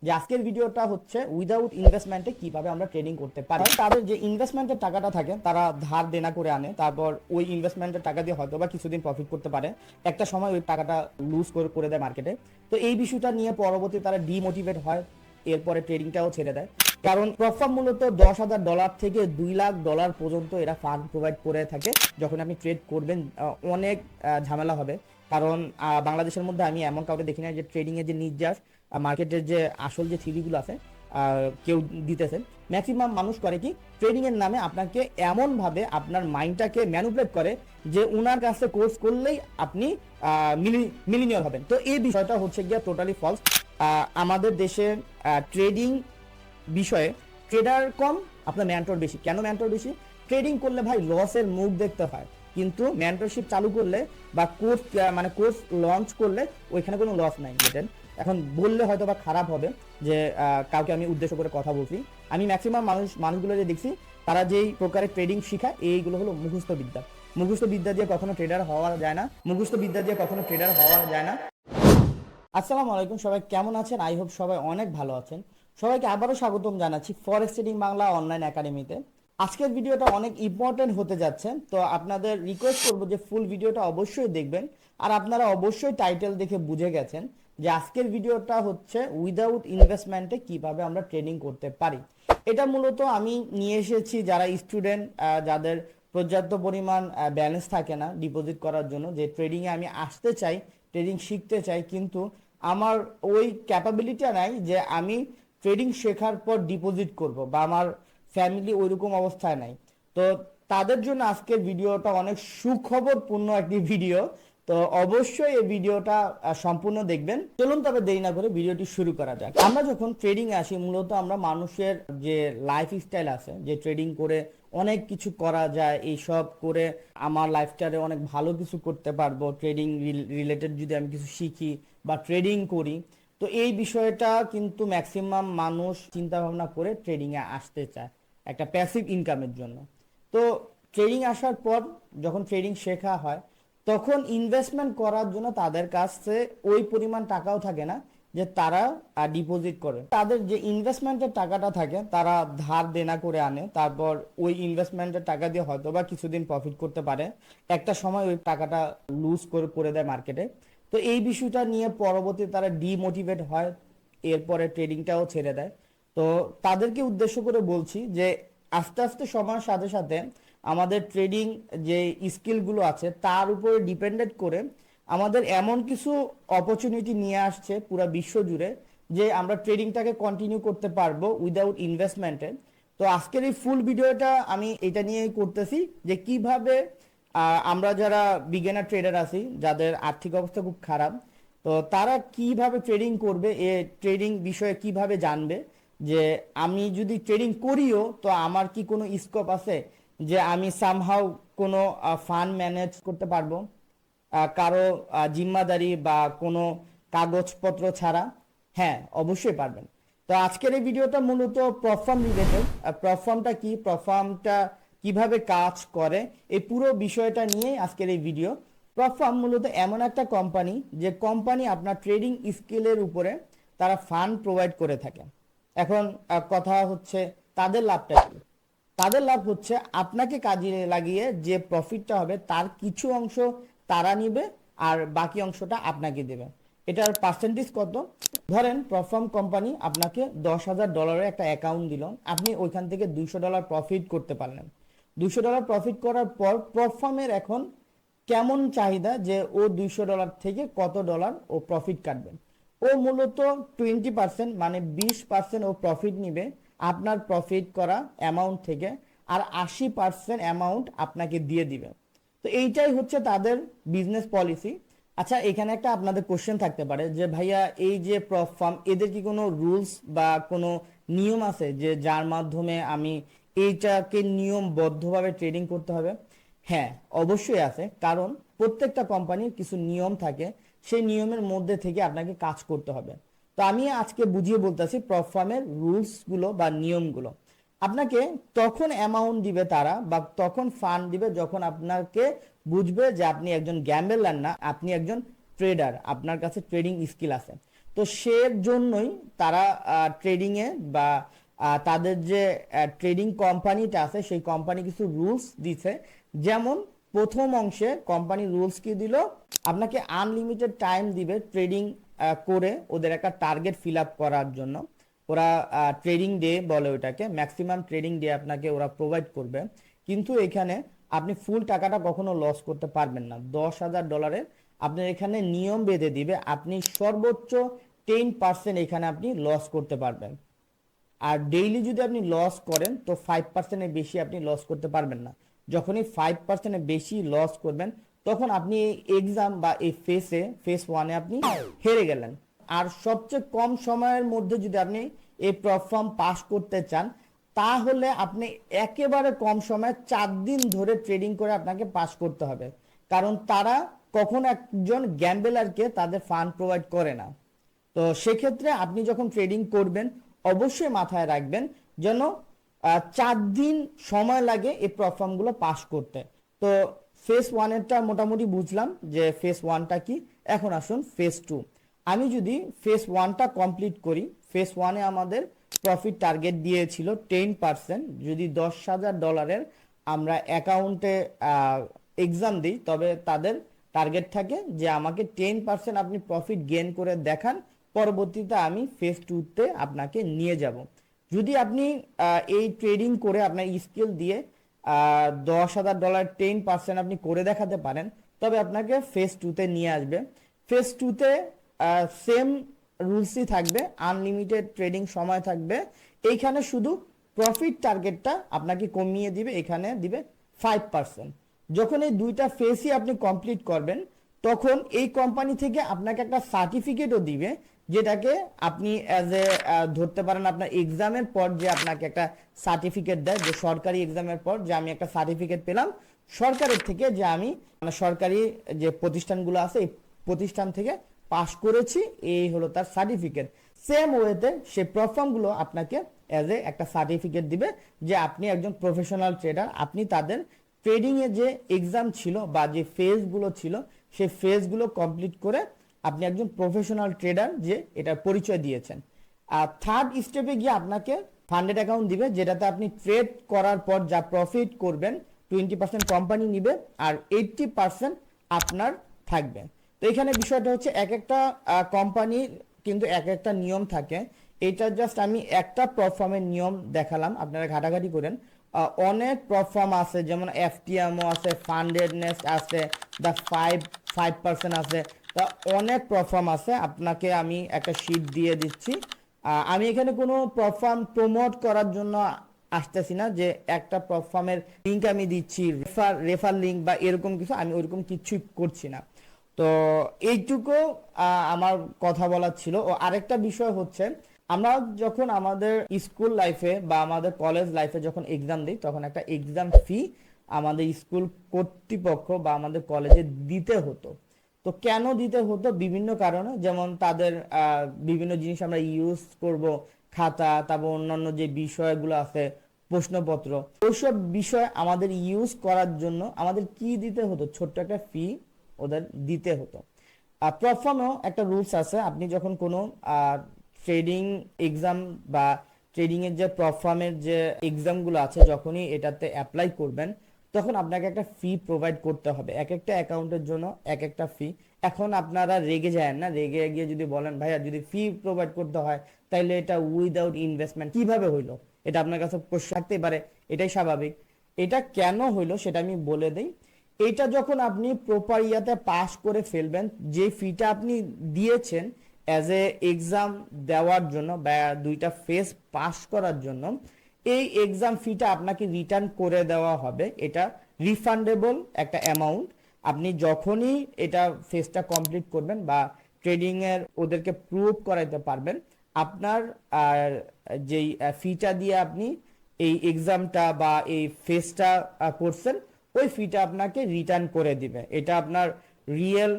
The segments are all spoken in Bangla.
যে আজকের ভিডিওটা হচ্ছে উইদাউট ইনভেস্টমেন্টে কিভাবে আমরা ট্রেডিং করতে পারি। তাদের যে ইনভেস্টমেন্টের টাকাটা থাকে তারা ধার দেনা করে আনে, তারপর ওই ইনভেস্টমেন্টের টাকা দিয়ে হয়তো বা কিছুদিন প্রফিট করতে পারে, একটা সময় ওই টাকাটা লুজ করে দেয় মার্কেটে। তো এই বিষয়টা নিয়ে পরবর্তী তারা ডিমোটিভেট হয়, এরপরে ট্রেডিংটাও ছেড়ে দেয়। কারণ প্রফার্ম মূলত $10,000 থেকে $2 লাখ পর্যন্ত এরা ফান্ড প্রোভাইড করে থাকে। যখন আপনি ট্রেড করবেন অনেক ঝামেলা হবে, কারণ বাংলাদেশের মধ্যে আমি এমন কাউকে দেখি না যে ট্রেডিং এর যে নির্যাস মার্কেটের যে আসল যে থিওরিগুলো আছে কেউ দিতেছে। ম্যাক্সিমাম মানুষ করে কি, ট্রেডিং এর নামে আপনাকে এমন ভাবে আপনার মাইন্ডটাকে ম্যানুপুলেট করে যে উনার কাছে কোর্স করলেই আপনি মিলিনিয়র হবেন। তো এই বিষয়টা হচ্ছে গিয়া টোটালি ফলস। আমাদের দেশে ট্রেডিং বিষয়ে ট্রেডার কম, আপনার মেন্টর বেশি। কেন মেন্টর বেশি? ট্রেডিং করলে ভাই লসের মুখ দেখতে হয়, কিন্তু মেন্টরশিপ চালু করলে বা কোর্স লঞ্চ করলে ওইখানে কোনো লস নাই। এখন বললে হয়তো বা খারাপ হবে যে কাউকে আমি উদ্দেশ্য করে কথা বলছি। আমি ম্যাক্সিমাম মানুষগুলো যে দেখছি তারা যেই প্রকারের ট্রেডিং শিখায় এইগুলো হলো মুখস্থ বিদ্যা। মুখস্থ বিদ্যা দিয়ে কখনো ট্রেডার হওয়া যায় না, মুখস্থ বিদ্যা দিয়ে কখনো ট্রেডার হওয়া যায় না। আসসালামু আলাইকুম, সবাই কেমন আছেন? আই হোপ সবাই অনেক ভালো আছেন। সবাইকে আবারও স্বাগতম জানাচ্ছি ফরেক্স ট্রেডিং বাংলা অনলাইন একাডেমিতে। আজকের ভিডিওটা অনেক ইম্পর্টেন্ট হতে যাচ্ছে, তো আপনাদের রিকোয়েস্ট করবো যে ফুল ভিডিওটা অবশ্যই দেখবেন। আর আপনারা অবশ্যই টাইটেল দেখে বুঝে গেছেন যে আজকের ভিডিওটা হচ্ছে উইদাউট ইনভেস্টমেন্টে কিভাবে আমরা ট্রেডিং করতে পারি। এটা মূলত আমি নিয়ে এসেছি যারা স্টুডেন্ট, যাদের পর্যাপ্ত পরিমাণ ব্যালেন্স থাকে না ডিপোজিট করার জন্য, যে ট্রেডিংয়ে আমি আসতে চাই, ট্রেডিং শিখতে চাই, কিন্তু আমার ওই ক্যাপাবিলিটি নাই যে আমি ট্রেডিং শেখার পর ডিপোজিট করব, বা আমার ফ্যামিলি ওইরকম অবস্থায় নাই। তো তাদের জন্য আজকের ভিডিওটা অনেক সুখবরপূর্ণ একটি ভিডিও। তো অবশ্যই এই ভিডিওটা সম্পূর্ণ দেখবেন। চলুন তবে দেরি না করে ভিডিওটি শুরু করা যাক। আমরা যখন ট্রেডিং এ আসি, মূলত আমরা মানুষের যে লাইফ স্টাইল আছে, যে ট্রেডিং করে অনেক কিছু করা যায়, এইসব করে আমার লাইফস্টাইলে অনেক ভালো কিছু করতে পারবো, ট্রেডিং রিলেটেড যদি আমি কিছু শিখি বা ট্রেডিং করি, তো এই বিষয়টা কিন্তু ম্যাক্সিমাম মানুষ চিন্তা ভাবনা করে ট্রেডিং এ আসতে চায় একটা প্যাসিভ ইনকামের জন্য। তো ট্রেডিং আসার পর যখন ট্রেডিং শেখা হয়, তখন ইনভেস্টমেন্ট করার জন্য তাদের কাছে ওই পরিমাণ টাকাও থাকে না যে তারা ডিপোজিট করে। তাদের যে ইনভেস্টমেন্টের টাকাটা থাকে তারা ধার দেনা করে আনে, তারপর ওই ইনভেস্টমেন্টের টাকা দিয়ে হয়তো বা কিছুদিন প্রফিট করতে পারে, একটা সময় ওই টাকাটা লুজ করে দেয় মার্কেটে। তো এই বিষয়টা নিয়ে পরবর্তী তারা ডিমোটিভেট হয়, এরপরে ট্রেডিংটাও ছেড়ে দেয়। তো তাদেরকে উদ্দেশ্য করে বলছি যে আস্তে আস্তে সময়ের সাথে সাথে আমাদের ট্রেডিং যে স্কিলগুলো আছে তার উপরে ডিপেন্ডেন্ট করে আমাদের এমন কিছু অপরচুনিটি নিয়ে আসছে পুরো বিশ্ব জুড়ে যে আমরা ট্রেডিংটাকে কন্টিনিউ করতে পারবো উইদাউট ইনভেস্টমেন্টে। তো আজকের এই ফুল ভিডিওটা আমি এটা নিয়েই করতেছি যে কিভাবে আমরা যারা বিগিনার ট্রেডার আছি, যাদের আর্থিক অবস্থা খুব খারাপ, তো তারা কিভাবে ট্রেডিং করবে, এ ট্রেডিং বিষয়ে কিভাবে জানবে, যে আমি যদি ট্রেডিং করিও তো আমার কি কোনো স্কোপ আছে যে আমি সামহাউ কোনো ফান্ড ম্যানেজ করতে পারবো কারো জিম্মাদারি বা কোনো কাগজপত্র ছাড়া। হ্যাঁ, অবশ্যই পারবেন। তো আজকের এই ভিডিওটা মূলত প্রফার্ম রিলেটেড। প্রফার্মটা কি, প্রফার্মটা কিভাবে কাজ করে, এই পুরো বিষয়টা নিয়ে আজকের এই ভিডিও। প্রফার্ম মূলত এমন একটা কোম্পানি যে কোম্পানি আপনার ট্রেডিং স্কিলের উপরে তারা ফান্ড প্রোভাইড করে থাকে। এখন কথা হচ্ছে তাদের লাভটা কি? তাদের লাভ হচ্ছে আপনাকে কাজে লাগিয়ে যে প্রফিটটা হবে তার কিছু অংশ তারা নিবে, আর বাকি অংশটা আপনাকে দেবে। এটার পার্সেন্টেজ কত? ধরেন প্রফার্ম কোম্পানি আপনাকে $10,000 একটা অ্যাকাউন্ট দিল, আপনি ওইখান থেকে $200 প্রফিট করতে পারলেন। $200 প্রফিট করার পর প্রফার্মের এখন কেমন চাহিদা যে ও $200 থেকে কত ডলার ও প্রফিট কাটবে। ও মূলত 20% মানে 20% ও প্রফিট নিবে আপনার প্রফিট করা অ্যামাউন্ট থেকে, আর 80% অ্যামাউন্ট আপনাকে দিয়ে দিবে। তো এইটাই হচ্ছে তাদের বিজনেস পলিসি। আচ্ছা, এখানে একটা আপনাদের কোশ্চেন থাকতে পারে যে ভাইয়া এই যে প্রফ ফার্ম, এদের কি কোনো রুলস বা কোনো নিয়ম আছে যে যার মাধ্যমে আমি এইটাকে নিয়মবদ্ধভাবে ট্রেডিং করতে হবে? হ্যাঁ, অবশ্যই আছে। কারণ প্রত্যেকটা কোম্পানির কিছু নিয়ম থাকে, সেই নিয়মের মধ্যে থেকে আপনাকে কাজ করতে হবে। তো আমি আজকে বুঝিয়ে বলতেছি প্রফ ফার্মের রুলস গুলো বা নিয়মগুলো। আপনাকে তখন অ্যামাউন্ট দিবে তারা, বা তখন ফান্ড দিবে যখন আপনাকে বুঝবে যে আপনি একজন গ্যাম্বলার না, আপনি একজন ট্রেডার, আপনার কাছে ট্রেডিং স্কিল আছে। তো সে জন্যই তারা ট্রেডিংয়ে বা তাদের যে ট্রেডিং কোম্পানিটা আছে সেই কোম্পানি কিছু রুলস দিছে। যেমন প্রথম অংশে কোম্পানি রুলস কি দিল, আপনাকে আনলিমিটেড টাইম দিবে ট্রেডিং করে ওদের একটা টার্গেট ফিল আপ করার জন্য। ওরা ট্রেডিং ডে বলে ওটাকে, ম্যাক্সিমাম ট্রেডিং ডে আপনাকে ওরা প্রোভাইড করবে। কিন্তু এখানে আপনি ফুল টাকাটা কখনো লস করতে পারবেন না। $10,000 আপনার এখানে নিয়ম বেঁধে দিবে, আপনি সর্বোচ্চ 10% এখানে আপনি লস করতে পারবেন। আর ডেইলি যদি আপনি লস করেন তো 5%-এর বেশি আপনি লস করতে পারবেন না। যখনই 5%-এর বেশি লস করবেন তখন আপনি এই এক্সাম বা এই ফেস 1-এ আপনি হেরে গেলেন। আর সবচেয়ে কম সময়ের মধ্যে যদি আপনি এই প্ল্যাটফর্ম পাস করতে চান তাহলে আপনি একেবারে কম সময়ে 4 দিন ধরে ট্রেডিং করে আপনাকে পাস করতে হবে। কারণ তারা কখনো একজন গ্যাম্বলারকে তাদের ফান্ড প্রোভাইড করে না। তো সেক্ষেত্রে আপনি যখন ট্রেডিং করবেন অবশ্যই মাথায় রাখবেন যেন 4 দিন সময় লাগে এই প্ল্যাটফর্মগুলো পাস করতে। তো ফেস 1-এরটা মোটামুটি বুঝলাম যে ফেস 1টা কি। এখন আসুন ফেস 2। আমি যদি ফেস 1টা কমপ্লিট করি, ফেস 1-এ আমাদের প্রফিট টার্গেট দিয়েছিল 10%। যদি $10,000 আমরা অ্যাকাউন্টে এক্সাম দিই তবে তাদের টার্গেট থাকে যে আমাকে 10% আপনি প্রফিট গেইন করে দেখান, পরবর্তীতে আমি ফেজ 2-তে আপনাকে নিয়ে যাব। যদি আপনি এই ট্রেডিং করে আপনার স্কিল দিয়ে $10,000 10% আপনি করে দেখাতে পারেন তবে আপনাকে ফেজ 2-তে নিয়ে আসবে। ফেজ 2-তে সেম রুলসই থাকবে, আনলিমিটেড ট্রেডিং সময় থাকবে। এইখানে শুধু প্রফিট টার্গেটটা আপনাকে কমিয়ে দিবে, এখানে দিবে 5%। যখন এই দুইটা ফেজই আপনি কমপ্লিট করবেন তখন এই কোম্পানি থেকে আপনাকে একটা সার্টিফিকেটও দিবে, যেটাকে আপনি অ্যাজ এ ধরতে পারেন আপনার এক্সামের পর যে আপনাকে একটা সার্টিফিকেট দেয়, যে সরকারি এক্সামের পর যে আমি একটা সার্টিফিকেট পেলাম সরকারের থেকে যে আমি মানে সরকারি যে প্রতিষ্ঠানগুলো আছে এই প্রতিষ্ঠান থেকে পাশ করেছি, এই হলো তার সার্টিফিকেট। সেম ওয়েতে সে প্ল্যাটফর্মগুলো আপনাকে অ্যাজ এ একটা সার্টিফিকেট দিবে যে আপনি একজন প্রফেশনাল ট্রেডার। আপনি তাদের ট্রেডিং এ যে এক্সাম ছিল বা যে ফেজগুলো ছিল সেই ফেজগুলো কমপ্লিট করে আপনি একজন প্রফেশনাল ট্রেডার যে এটা পরিচয় দিয়েছেন। আর থার্ড স্টেপে গিয়ে আপনাকে ফান্ডেড অ্যাকাউন্ট দিবে, যেটাতে আপনি ট্রেড করার পর যা প্রফিট করবেন 20% কোম্পানি নিবে আর 80% আপনার থাকবে। তো এখানে বিষয়টা হচ্ছে এক একটা কোম্পানির কিন্তু এক একটা নিয়ম থাকে। এটা জাস্ট আমি একটা প্ল্যাটফর্মের নিয়ম দেখালাম, আপনারা ঘাটাঘাটি করেন। অনেক প্ল্যাটফর্ম আছে, যেমন এফটিএমও আছে, ফান্ডেডনেস আছে, দ্য 5% আছে, তা অনেক প্ল্যাটফর্ম আছে। আপনাকে আমি একটা শীট দিয়ে দিচ্ছি। আমি এখানে কোনো প্ল্যাটফর্ম প্রমোট করার জন্য আসতেছি না যে একটা প্ল্যাটফর্মের লিঙ্ক আমি দিচ্ছি, রেফার লিঙ্ক বা এরকম কিছু, আমি ওইরকম কিছুই করছি না। তো এইটুকু আমার কথা বলার ছিল। ও আরেকটা বিষয় হচ্ছে, আমরা যখন আমাদের স্কুল লাইফে বা আমাদের কলেজ লাইফে যখন এক্সাম দিই তখন একটা এক্সাম ফি আমাদের স্কুল কর্তৃপক্ষ বা আমাদের কলেজে দিতে হতো। তো কেন দিতে হতো? বিভিন্ন কারণে, যেমন তাদের বিভিন্ন জিনিস আমরা ইউজ করব, খাতা, তারপর অন্যান্য যে বিষয়গুলো আছে, প্রশ্নপত্র, ওইসব বিষয় আমাদের ইউজ করার জন্য আমাদের কি দিতে হতো? ছোট্ট একটা ফি ওদের দিতে হতো। প্ল্যাটফর্মেও একটা রুলস আছে, আপনি যখন কোনো ট্রেডিং এক্সাম বা ট্রেডিং এর যে প্ল্যাটফর্মের যে এক্সামগুলো আছে যখনই এটাতে অ্যাপ্লাই করবেন তখন আপনাকে একটা ফি প্রোভাইড করতে হবে, এক একটা অ্যাকাউন্টের জন্য এক একটা ফি। এখন আপনারা রেগে যায় না, রেগে গিয়ে যদি বলেন ভাইয়া যদি ফি প্রোভাইড করতে হয় তাহলে এটা উইদাউট ইনভেস্টমেন্ট কিভাবে হইলো, এটা আপনার কাছে প্রশ্ন থাকতে পারে, এটাই স্বাভাবিক। এটা কেন হইলো সেটা আমি বলে দেই। এইটা যখন আপনি প্রপার ইয়াতে পাস করে ফেলবেন, যে ফিটা আপনি দিয়েছেন অ্যাজ এ এক্সাম দেওয়ার জন্য বা দুইটা ফেজ পাস করার জন্য, এই এক্সাম ফিটা আপনাকে রিটার্ন করে দেওয়া হবে। এটা রিফান্ডেবল একটা অ্যামাউন্ট। আপনি যখনই এটা ফেজটা কমপ্লিট করবেন বা ট্রেডিং এর ওদেরকে প্রুভ করাইতে পারবেন, আপনার যেই ফিটা দিয়ে আপনি এই এক্সামটা বা এই ফেজটা করছেন ওই ফিটা আপনাকে রিটার্ন করে দিবে। এটা আপনার রিয়েল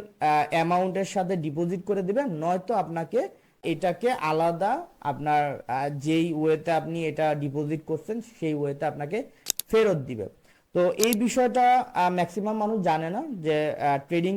অ্যামাউন্টের সাথে ডিপোজিট করে দিবে, নয়তো আপনাকে এটাকে আলাদা আপনার যেই ওয়েতে আপনি এটা ডিপোজিট করছেন সেই ওয়েতে আপনাকে ফেরত দিবে। তো এই বিষয়টা ম্যাক্সিমাম মানুষ জানে না যে ট্রেডিং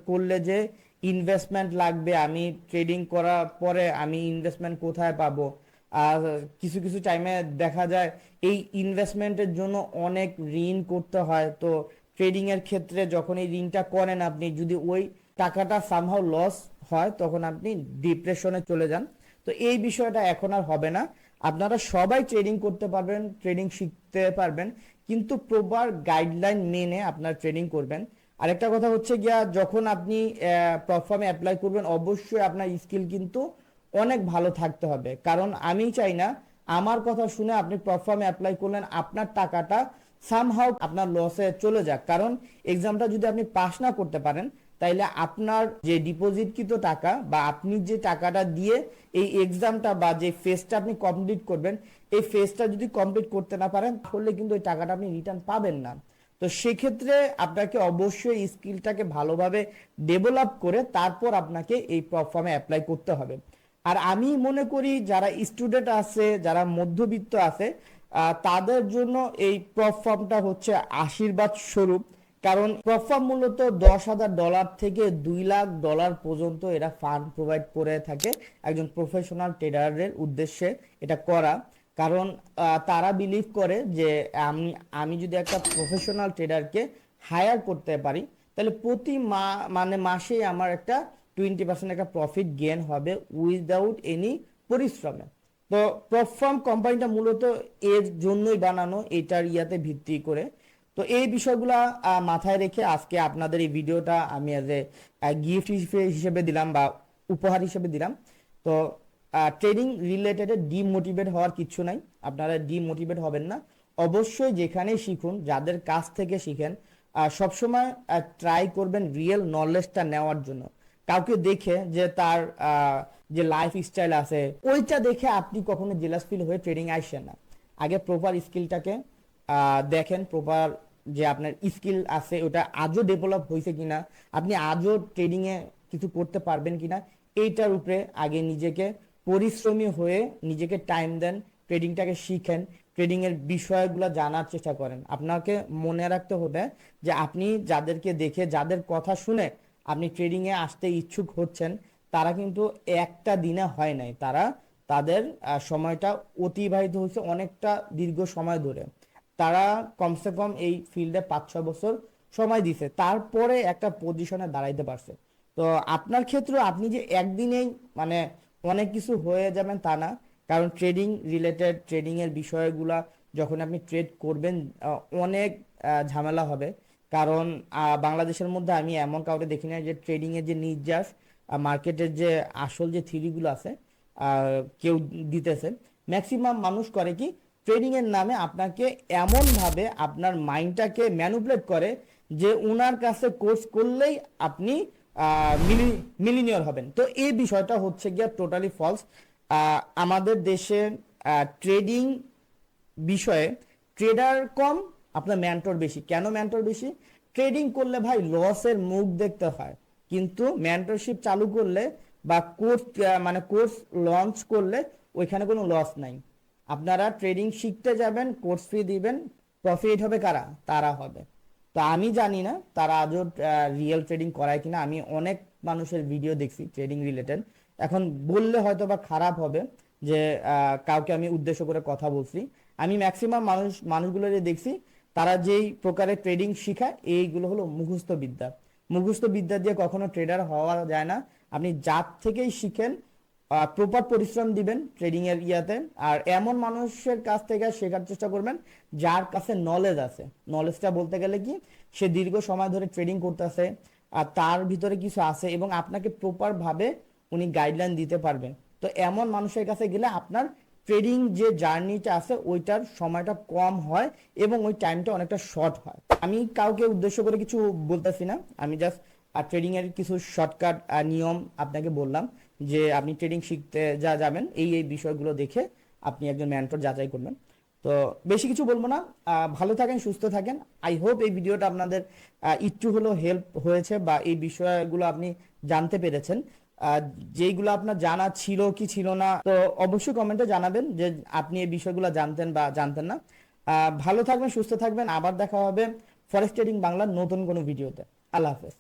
করলে যে ইনভেস্টমেন্ট লাগবে, আমি ট্রেডিং করার পরে আমি ইনভেস্টমেন্ট কোথায় পাবো। আর কিছু কিছু টাইমে দেখা যায় এই ইনভেস্টমেন্টের জন্য অনেক ঋণ করতে হয়। তো ট্রেডিং এর ক্ষেত্রে যখন এই ঋণটা করেন আপনি, যদি ওই টাকাটা সামহাও লস হয় তখন আপনি ডিপ্রেশনে চলে যান। তো এই বিষয়টা এখন আর হবে না। আপনারা সবাই ট্রেডিং করতে পারবেন, ট্রেডিং শিখতে পারবেন, কিন্তু প্রপার গাইডলাইন মেনে আপনার ট্রেডিং করবেন। আরেকটা কথা হচ্ছে গিয়া, যখন আপনি প্ল্যাটফর্মে অ্যাপ্লাই করবেন অবশ্যই আপনার স্কিল কিন্তু অনেক ভালো থাকতে হবে। কারণ আমি চাই না আমার কথা শুনে আপনি প্ল্যাটফর্মে অ্যাপ্লাই করলেন, আপনার টাকাটা সামহাউ আপনার লসে চলে যাক। কারণ এক্সামটা যদি আপনি পাস না করতে পারেন, তাইলে আপনার যে ডিপোজিটকৃত টাকা বা আপনি যে টাকাটা দিয়ে এই এক্সামটা বা যে ফেজটা আপনি কমপ্লিট করবেন, এই ফেজটা যদি কমপ্লিট করতে না পারেন তাহলে কিন্তু ওই টাকাটা আপনি রিটার্ন পাবেন না। তো সেক্ষেত্রে আপনাকে অবশ্যই স্কিলটাকে ভালোভাবে ডেভেলপ করে তারপর আপনাকে এই প্ল্যাটফর্মে অ্যাপ্লাই করতে হবে। আর আমি মনে করি যারা স্টুডেন্ট আছে, যারা মধ্যবিত্ত আছে, তাদের জন্য এই প্ল্যাটফর্মটা হচ্ছে আশীর্বাদ স্বরূপ। কারণ প্ল্যাটফর্ম মূলত $10,000 থেকে $2,00,000 পর্যন্ত এরা ফান্ড প্রোভাইড করে থাকে একজন প্রফেশনাল ট্রেডারের উদ্দেশ্যে এটা করা। কারণ তারা বিলিভ করে যে আমি যদি একটা প্রফেশনাল ট্রেডারকে হায়ার করতে পারি, তাহলে প্রতি মাসে আমার একটা 20% একটা প্রফিট গেইন হবে উইদাউট এনি পরিশ্রমে। তো প্ল্যাটফর্ম কোম্পানিটা মূলত এর জন্যই বানানো, এটার ইয়াতে ভিত্তি করে। তো এই বিষয়গুলা মাথায় রেখে আজকে আপনাদের এই ভিডিওটা আমি এজ এ গিফট হিসেবে দিলাম বা উপহার হিসেবে দিলাম। তো ট্রেডিং রিলেটেড ডিমোটিভেট হওয়ার কিছু নাই, আপনারা ডিমোটিভেট হবেন না। অবশ্যই যেখানেই শিখুন, যাদের কাছ থেকে শিখেন, সবসময় ট্রাই করবেন রিয়েল নলেজটা নেওয়ার জন্য। কাউকে দেখে যে তার যে লাইফ স্টাইল আছে ওইটা দেখে আপনি কখনো জেলাস ফিল হয়ে ট্রেডিং আসেন না। আগে প্রপার স্কিলটাকে দেখেন, প্রপার যে আপনার স্কিল আছে ওটা আজও ডেভেলপ হয়েছে কিনা, আপনি আজও ট্রেডিং এ কিছু করতে পারবেন কিনা, এইটার উপরে আগে নিজেকে পরিশ্রমী হয়ে নিজেকে টাইম দেন, ট্রেডিংটাকে শিখেন, ট্রেডিং এর বিষয়গুলো জানার চেষ্টা করেন। আপনাকে মনে রাখতে হবে যে আপনি যাদেরকে দেখে, যাদের কথা শুনে আপনি ট্রেডিং এ আসতে ইচ্ছুক হচ্ছেন, তারা কিন্তু একটা দিনে হয় নাই, তারা তাদের সময়টা অতিবাহিত হয়েছে অনেকটা দীর্ঘ সময় ধরে। তারা কমসে কম এই ফিল্ডে 5-6 বছর সময় দিছে, তারপরে একটা পজিশনে দাঁড়াইতে পারছে। তো আপনার ক্ষেত্রে আপনি যে একদিনেই মানে অনেক কিছু হয়ে যাবেন তা না। কারণ ট্রেডিং রিলেটেড, ট্রেডিং এর বিষয়গুলা যখন আপনি ট্রেড করবেন অনেক ঝামেলা হবে। কারণ বাংলাদেশের মধ্যে আমি এমন কাউকে দেখি না যে ট্রেডিং এর যে নির্যাস মার্কেটের যে আসল যে থিওরিগুলো আছে কেউ দিতেছে। ম্যাক্সিমাম মানুষ করে কি, ট্রেডিং এর নামে আপনাকে এমন ভাবে আপনার মাইন্ডটাকে ম্যানুপুলেট করে যে উনার কাছে কোর্স করলেই আপনি মিলিনিয়র হবেন। তো এই বিষয়টা হচ্ছে গিয়া টোটালি ফলস। আমাদের দেশে ট্রেডিং বিষয়ে ট্রেডার কম, আপনার মেন্টর বেশি। কেন মেন্টর বেশি? ট্রেডিং করলে ভাই লসের মুখ দেখতে হয়, কিন্তু মেন্টরশিপ চালু করলে বা কোর্স মানে কোর্স লঞ্চ করলে ওইখানে কোনো লস নাই। আপনারা ট্রেডিং শিখতে যাবেন, কোর্স ফি দিবেন, প্রফিট হবে কারা? তারা হবে। তো আমি জানি না তারা আজও রিয়েল ট্রেডিং করায় কিনা। আমি অনেক মানুষের ভিডিও দেখছি ট্রেডিং রিলেটেড। এখন বললে হয়তো বা খারাপ হবে যে কাউকে আমি উদ্দেশ্য করে কথা বলছি। আমি ম্যাক্সিমাম মানুষগুলো যে দেখছি, তারা যেই প্রকারের ট্রেডিং শিখায় এইগুলো হলো মুখস্থ বিদ্যা। মুখস্থ বিদ্যা দিয়ে কখনো ট্রেডার হওয়া যায় না। আপনি যার থেকেই শিখেন, প্রপার পরিশ্রম দিবেন ট্রেডিং এর ইয়াতে, আর এমন মানুষের কাছ থেকে শেখার চেষ্টা করবেন যার কাছে নলেজ আছে। নলেজটা বলতে গেলে কি, সে দীর্ঘ সময় ধরে ট্রেডিং করতেছে আর তার ভিতরে কিছু আছে এবং আপনাকে প্রপার ভাবে উনি গাইডলাইন দিতে পারবেন। তো এমন মানুষের কাছে গেলে আপনার ট্রেডিং যে জার্নিটা আছে ওইটার সময়টা কম হয় এবং ওই টাইমটা অনেকটা শর্ট হয়। আমি কাউকে উদ্দেশ্য করে কিছু বলতেছি না, আমি জাস্ট ট্রেডিং এর কিছু শর্টকাট নিয়ম আপনাকে বললাম যে আপনি ট্রেডিং শিখতে যাবেন এই বিষয়গুলো দেখে আপনি একজন মেন্টর যাচাই করবেন। তো বেশি কিছু বলবো না, ভালো থাকেন, সুস্থ থাকেন। আই হোপ এই ভিডিওটা আপনাদের একটু হলেও হেল্প হয়েছে বা এই বিষয়গুলো আপনি জানতে পেরেছেন। যেইগুলো আপনার জানা ছিল কি ছিল না, তো অবশ্যই কমেন্টে জানাবেন যে আপনি এই বিষয়গুলো জানতেন বা জানতেন না। ভালো থাকবেন, সুস্থ থাকবেন। আবার দেখা হবে ফরেক্স ট্রেডিং বাংলার নতুন কোনো ভিডিওতে। আল্লাহ হাফেজ।